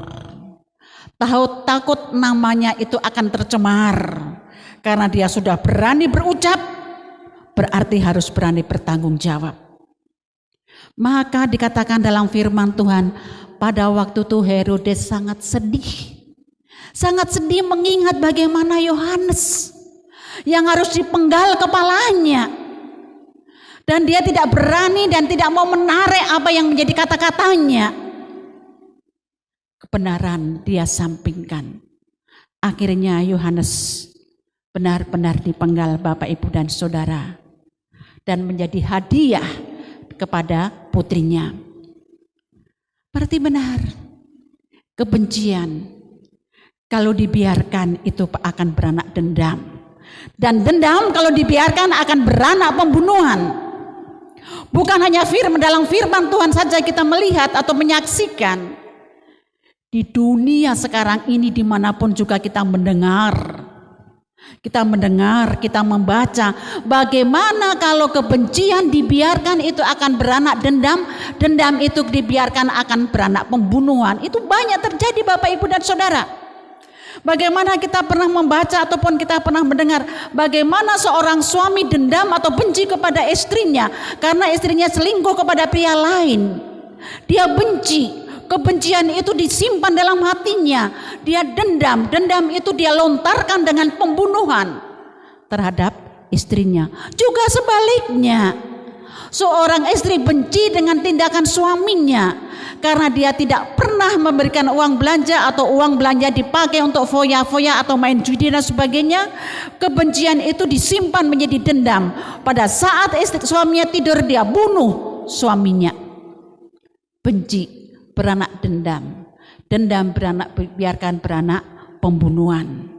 Takut namanya itu akan tercemar. Karena dia sudah berani berucap, berarti harus berani bertanggung jawab. Maka dikatakan dalam firman Tuhan, pada waktu itu Herodes sangat sedih. Sangat sedih mengingat bagaimana Yohanes yang harus dipenggal kepalanya. Dan dia tidak berani dan tidak mau menarik apa yang menjadi kata-katanya. Kebenaran dia sampingkan. Akhirnya Yohanes benar-benar dipenggal Bapak Ibu dan Saudara. Dan menjadi hadiah kepada putrinya. Berarti benar. Kebencian kalau dibiarkan itu akan beranak dendam. Dan dendam kalau dibiarkan akan beranak pembunuhan. Bukan hanya dalam firman Tuhan saja kita melihat atau menyaksikan. Di dunia sekarang ini dimanapun juga kita mendengar. Kita membaca bagaimana kalau kebencian dibiarkan itu akan beranak dendam. Dendam itu dibiarkan akan beranak pembunuhan. Itu banyak terjadi Bapak Ibu dan Saudara. Bagaimana kita pernah membaca ataupun kita pernah mendengar bagaimana seorang suami dendam atau benci kepada istrinya karena istrinya selingkuh kepada pria lain. Dia benci, kebencian itu disimpan dalam hatinya. Dia dendam itu dia lontarkan dengan pembunuhan terhadap istrinya. Juga sebaliknya, seorang istri benci dengan tindakan suaminya karena dia tidak pernah memberikan uang belanja atau uang belanja dipakai untuk foya-foya atau main judi dan sebagainya. Kebencian itu disimpan menjadi dendam. Pada saat istri suaminya tidur dia bunuh suaminya. Benci beranak dendam. Dendam biarkan beranak pembunuhan.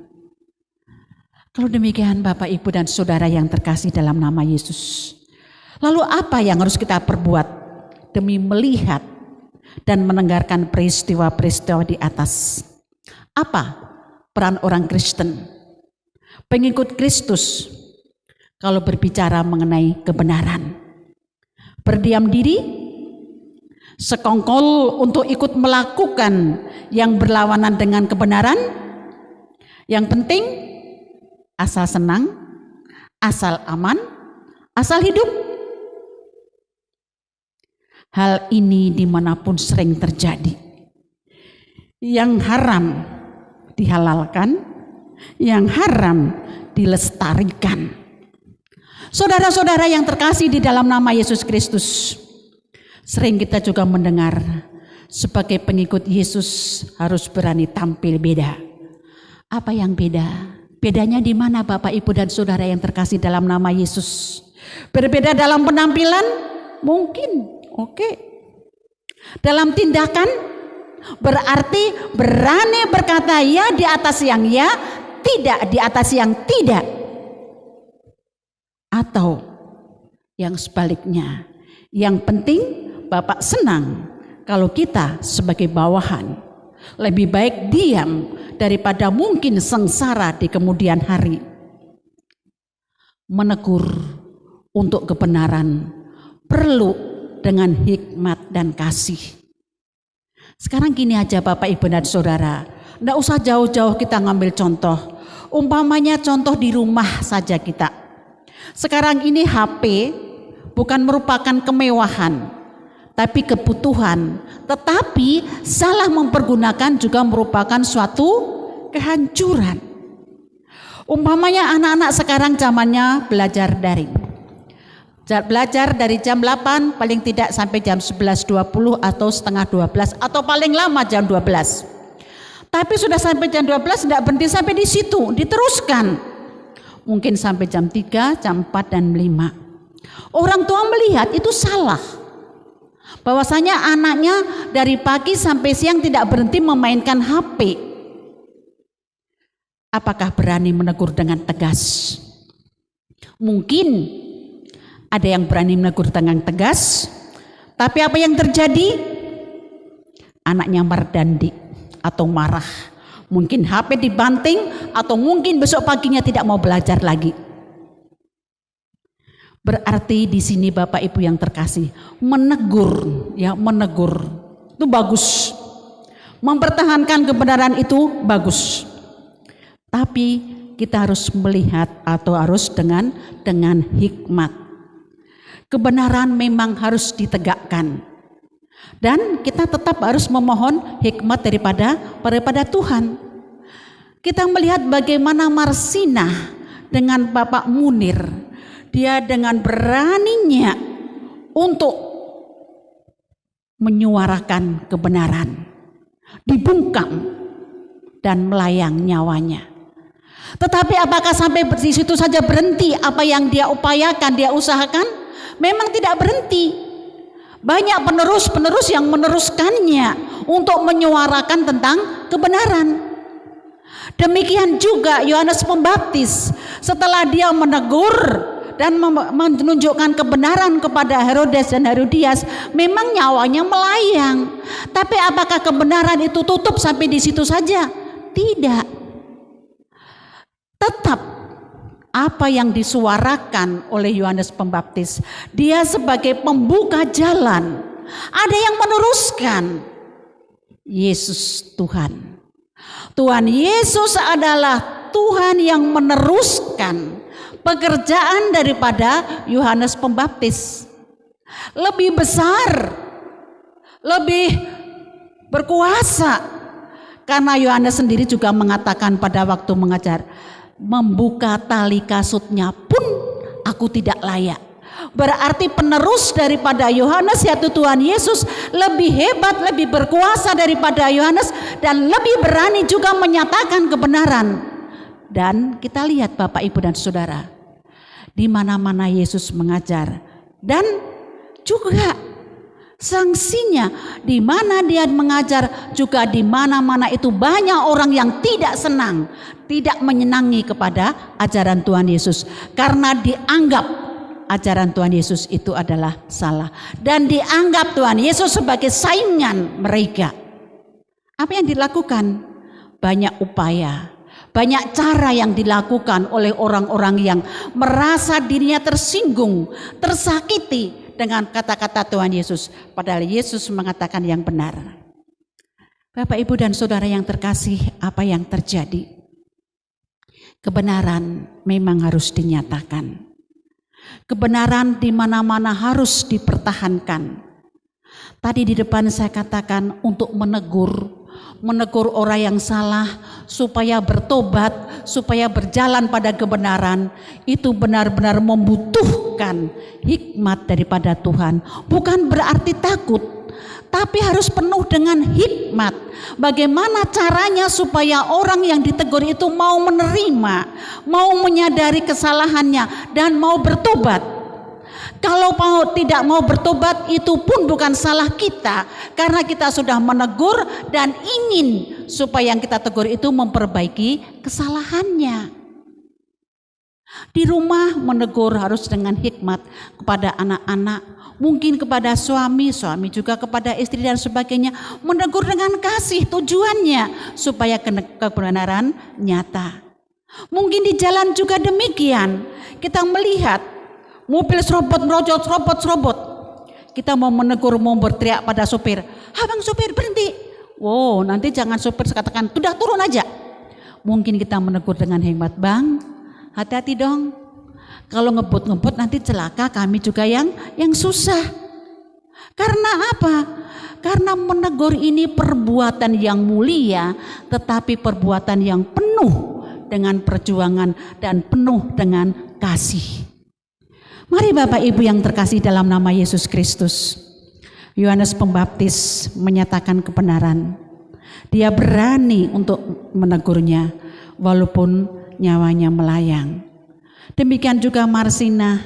Kalau demikian Bapak, Ibu, dan Saudara yang terkasih dalam nama Yesus, lalu apa yang harus kita perbuat demi melihat dan mendengarkan peristiwa-peristiwa di atas? Apa peran orang Kristen, pengikut Kristus, kalau berbicara mengenai kebenaran? Berdiam diri, sekongkol untuk ikut melakukan yang berlawanan dengan kebenaran? Yang penting asal senang, asal aman, asal hidup. Hal ini dimanapun sering terjadi. Yang haram dihalalkan, yang haram dilestarikan. Saudara-saudara yang terkasih di dalam nama Yesus Kristus, sering kita juga mendengar sebagai pengikut Yesus harus berani tampil beda. Apa yang beda? Bedanya di mana Bapak, Ibu, dan Saudara yang terkasih dalam nama Yesus? Berbeda dalam penampilan? Mungkin, oke. Dalam tindakan? Berarti berani berkata ya di atas yang ya, tidak di atas yang tidak. Atau yang sebaliknya, yang penting Bapak senang kalau kita sebagai bawahan lebih baik diam daripada mungkin sengsara di kemudian hari. Menegur untuk kebenaran perlu dengan hikmat dan kasih. Sekarang gini aja Bapak, Ibu, dan Saudara, tidak usah jauh-jauh kita ngambil contoh. Umpamanya contoh di rumah saja kita. Sekarang ini HP bukan merupakan kemewahan, tapi kebutuhan. Tetapi salah mempergunakan juga merupakan suatu kehancuran. Umpamanya anak-anak sekarang zamannya belajar daring. Belajar dari jam 8 paling tidak sampai jam 11.20 atau setengah 12 atau paling lama jam 12. Tapi sudah sampai jam 12 tidak berhenti sampai di situ, diteruskan. Mungkin sampai jam 3, jam 4 dan 5. Orang tua melihat itu salah. Bahwasanya anaknya dari pagi sampai siang tidak berhenti memainkan HP. Apakah berani menegur dengan tegas? Mungkin ada yang berani menegur dengan tegas, tapi apa yang terjadi? Anaknya merdandi atau marah. Mungkin HP dibanting atau mungkin besok paginya tidak mau belajar lagi. Berarti di sini Bapak Ibu yang terkasih, menegur itu bagus. Mempertahankan kebenaran itu bagus. Tapi kita harus melihat atau harus dengan hikmat. Kebenaran memang harus ditegakkan. Dan kita tetap harus memohon hikmat daripada Tuhan. Kita melihat bagaimana Marsina dengan Bapak Munir. Dia dengan beraninya untuk menyuarakan kebenaran. Dibungkam dan melayang nyawanya. Tetapi apakah sampai di situ saja berhenti apa yang dia upayakan, dia usahakan? Memang tidak berhenti. Banyak penerus-penerus yang meneruskannya untuk menyuarakan tentang kebenaran. Demikian juga Yohanes Pembaptis, setelah dia menegur dan menunjukkan kebenaran kepada Herodes dan Herodias, memang nyawanya melayang. Tapi apakah kebenaran itu tutup sampai di situ saja? Tidak. Tetap apa yang disuarakan oleh Yohanes Pembaptis, dia sebagai pembuka jalan. Ada yang meneruskan. Yesus Tuhan. Tuhan Yesus adalah Tuhan yang meneruskan pekerjaan daripada Yohanes Pembaptis. Lebih besar, lebih berkuasa. Karena Yohanes sendiri juga mengatakan pada waktu mengajar, membuka tali kasutnya pun aku tidak layak. Berarti penerus daripada Yohanes yaitu Tuhan Yesus lebih hebat, lebih berkuasa daripada Yohanes dan lebih berani juga menyatakan kebenaran. Dan kita lihat Bapak, Ibu, dan Saudara, di mana-mana Yesus mengajar dan juga sanksinya. Di mana dia mengajar juga di mana-mana itu banyak orang yang tidak senang, tidak menyenangi kepada ajaran Tuhan Yesus karena dianggap ajaran Tuhan Yesus itu adalah salah dan dianggap Tuhan Yesus sebagai saingan mereka. Apa yang dilakukan? Banyak upaya, banyak cara yang dilakukan oleh orang-orang yang merasa dirinya tersinggung, tersakiti dengan kata-kata Tuhan Yesus. Padahal Yesus mengatakan yang benar. Bapak, Ibu, dan Saudara yang terkasih, apa yang terjadi? Kebenaran memang harus dinyatakan. Kebenaran di mana-mana harus dipertahankan. Tadi di depan saya katakan untuk menegur orang yang salah supaya bertobat, supaya berjalan pada kebenaran, itu benar-benar membutuhkan hikmat daripada Tuhan. Bukan berarti takut, tapi harus penuh dengan hikmat. Bagaimana caranya supaya orang yang ditegur itu mau menerima, mau menyadari kesalahannya dan mau bertobat. Kalau tidak mau bertobat, itu pun bukan salah kita, karena kita sudah menegur dan ingin supaya yang kita tegur itu memperbaiki kesalahannya. Di rumah menegur harus dengan hikmat kepada anak-anak, mungkin kepada suami juga kepada istri dan sebagainya. Menegur dengan kasih, tujuannya supaya kebenaran nyata. Mungkin di jalan juga demikian, kita melihat mobil serobot, serobot. Kita mau menegur, mau berteriak pada sopir. Bang sopir, berhenti. Wow, nanti jangan sopir katakan, sudah turun aja. Mungkin kita menegur dengan hikmat, Bang, hati-hati dong. Kalau ngebut nanti celaka, kami juga yang susah. Karena apa? Karena menegur ini perbuatan yang mulia, tetapi perbuatan yang penuh dengan perjuangan dan penuh dengan kasih. Mari Bapak Ibu yang terkasih dalam nama Yesus Kristus. Yohanes Pembaptis menyatakan kebenaran. Dia berani untuk menegurnya walaupun nyawanya melayang. Demikian juga Marsina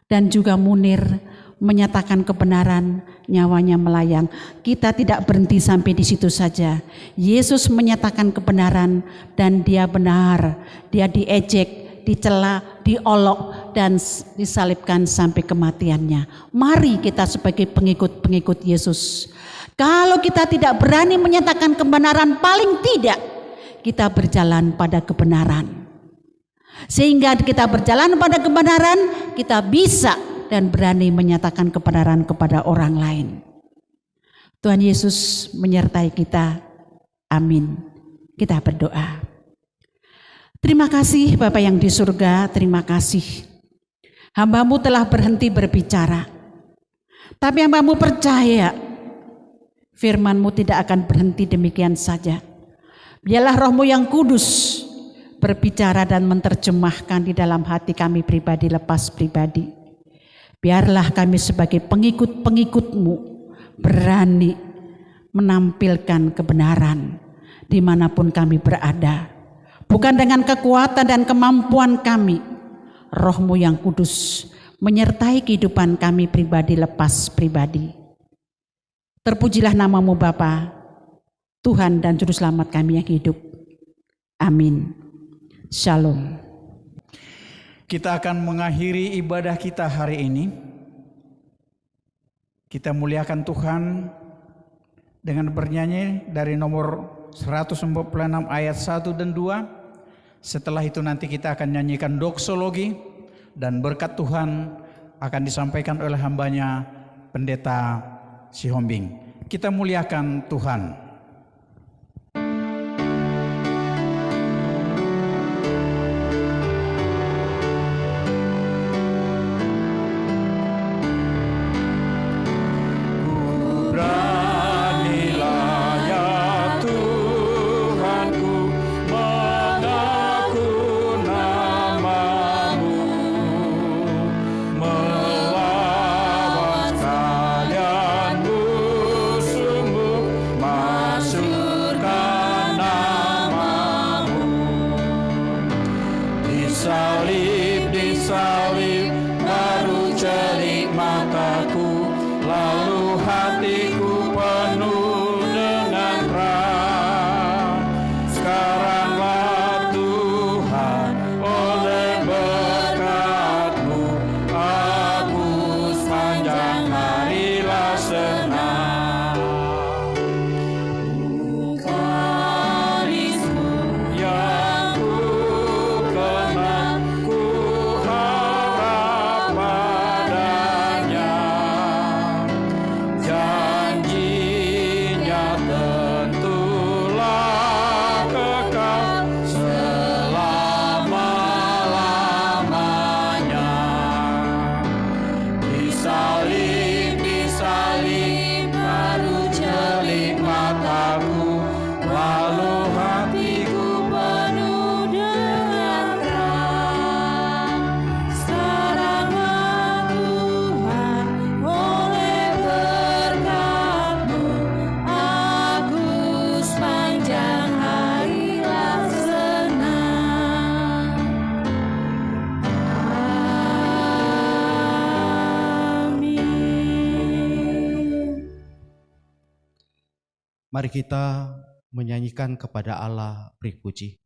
dan juga Munir menyatakan kebenaran, nyawanya melayang. Kita tidak berhenti sampai di situ saja. Yesus menyatakan kebenaran dan dia benar. Dia diejek, dicela, diolok dan disalibkan sampai kematiannya. Mari kita sebagai pengikut-pengikut Yesus, kalau kita tidak berani menyatakan kebenaran, paling tidak kita berjalan pada kebenaran. Sehingga kita berjalan pada kebenaran, kita bisa dan berani menyatakan kebenaran kepada orang lain. Tuhan Yesus menyertai kita. Amin. Kita berdoa. Terima kasih Bapa yang di surga, terima kasih. Hamba-Mu telah berhenti berbicara. Tapi hamba-Mu percaya firman-Mu tidak akan berhenti demikian saja. Biarlah Roh-Mu yang kudus berbicara dan menerjemahkan di dalam hati kami pribadi lepas pribadi. Biarlah kami sebagai pengikut-pengikut-Mu berani menampilkan kebenaran dimanapun kami berada. Bukan dengan kekuatan dan kemampuan kami, Roh-Mu yang kudus menyertai kehidupan kami pribadi lepas pribadi. Terpujilah nama-Mu Bapa, Tuhan dan Juru Selamat kami yang hidup. Amin. Shalom. Kita akan mengakhiri ibadah kita hari ini. Kita muliakan Tuhan dengan bernyanyi dari nomor 146 ayat 1 dan 2. Setelah itu nanti kita akan nyanyikan doksologi dan berkat Tuhan akan disampaikan oleh hambanya Pendeta Sihombing. Kita muliakan Tuhan. Melawan sekalian musuhmu. Mari kita menyanyikan kepada Allah beri puji.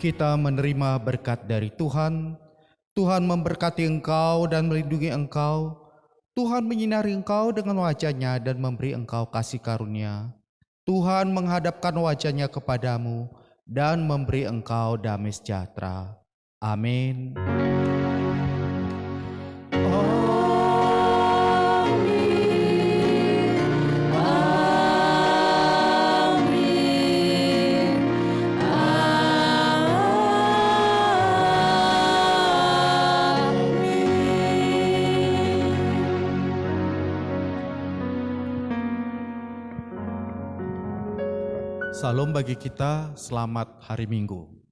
Kita menerima berkat dari Tuhan. Tuhan memberkati engkau dan melindungi engkau. Tuhan menyinari engkau dengan wajah-Nya dan memberi engkau kasih karunia. Tuhan menghadapkan wajah-Nya kepadamu dan memberi engkau damai sejahtera. Amin. Salam bagi kita, selamat hari Minggu.